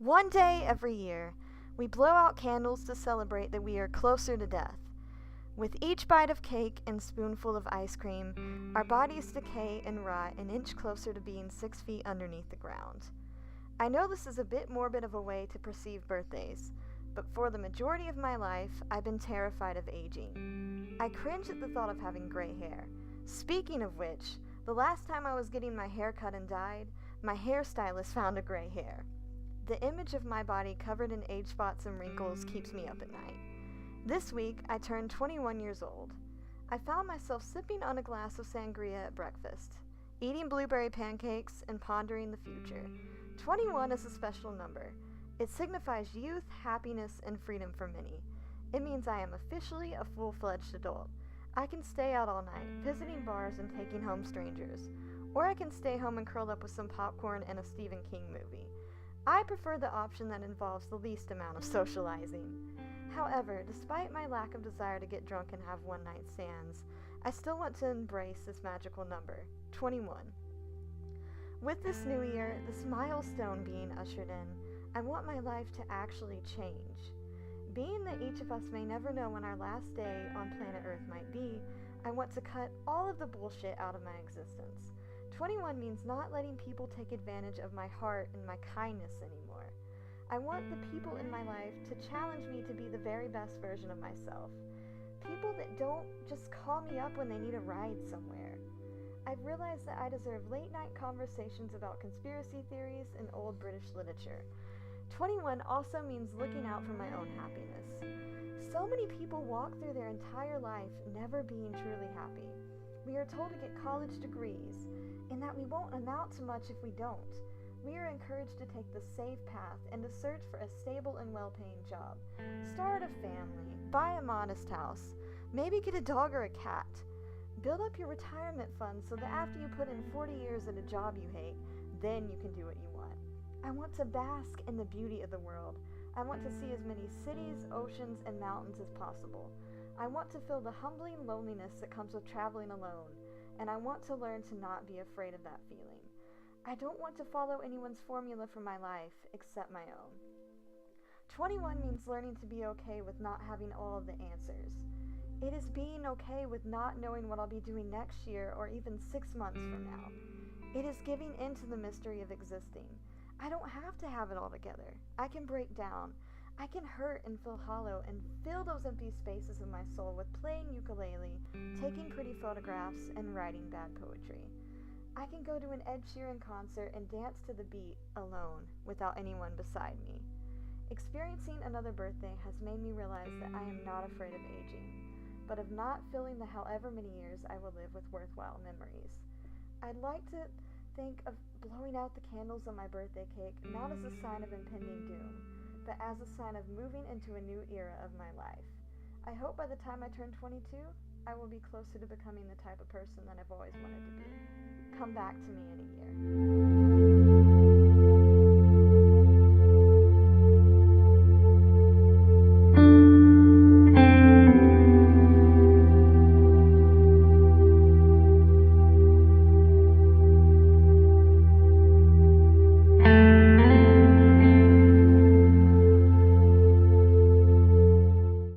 One day every year, we blow out candles to celebrate that we are closer to death. With each bite of cake and spoonful of ice cream, our bodies decay and rot an inch closer to being 6 feet underneath the ground. I know this is a bit morbid of a way to perceive birthdays, but for the majority of my life, I've been terrified of aging. I cringe at the thought of having gray hair. Speaking of which, the last time I was getting my hair cut and dyed, my hairstylist found a gray hair. The image of my body covered in age spots and wrinkles keeps me up at night. This week, I turned 21 years old. I found myself sipping on a glass of sangria at breakfast, eating blueberry pancakes, and pondering the future. 21 is a special number. It signifies youth, happiness, and freedom for many. It means I am officially a full-fledged adult. I can stay out all night, visiting bars and taking home strangers. Or I can stay home and curl up with some popcorn and a Stephen King movie. I prefer the option that involves the least amount of socializing. However, despite my lack of desire to get drunk and have one-night stands, I still want to embrace this magical number, 21. With this new year, this milestone being ushered in, I want my life to actually change. Being that each of us may never know when our last day on planet Earth might be, I want to cut all of the bullshit out of my existence. 21 means not letting people take advantage of my heart and my kindness anymore. I want the people in my life to challenge me to be the very best version of myself. People that don't just call me up when they need a ride somewhere. I've realized that I deserve late night conversations about conspiracy theories and old British literature. 21 also means looking out for my own happiness. So many people walk through their entire life never being truly happy. We are told to get college degrees, and that we won't amount to much if we don't. We are encouraged to take the safe path and to search for a stable and well-paying job. Start a family, buy a modest house, maybe get a dog or a cat. Build up your retirement fund so that after you put in 40 years at a job you hate, then you can do what you want. I want to bask in the beauty of the world. I want to see as many cities, oceans, and mountains as possible. I want to feel the humbling loneliness that comes with traveling alone, and I want to learn to not be afraid of that feeling. I don't want to follow anyone's formula for my life except my own. 21 means learning to be okay with not having all of the answers. It is being okay with not knowing what I'll be doing next year or even 6 months from now. It is giving into the mystery of existing. I don't have to have it all together. I can break down. I can hurt and feel hollow and fill those empty spaces in my soul with playing ukulele, taking pretty photographs, and writing bad poetry. I can go to an Ed Sheeran concert and dance to the beat alone without anyone beside me. Experiencing another birthday has made me realize that I am not afraid of aging, but of not filling the however many years I will live with worthwhile memories. I'd like to think of blowing out the candles on my birthday cake not as a sign of impending doom, but as a sign of moving into a new era of my life. I hope by the time I turn 22, I will be closer to becoming the type of person that I've always wanted to be. Come back to me in a year.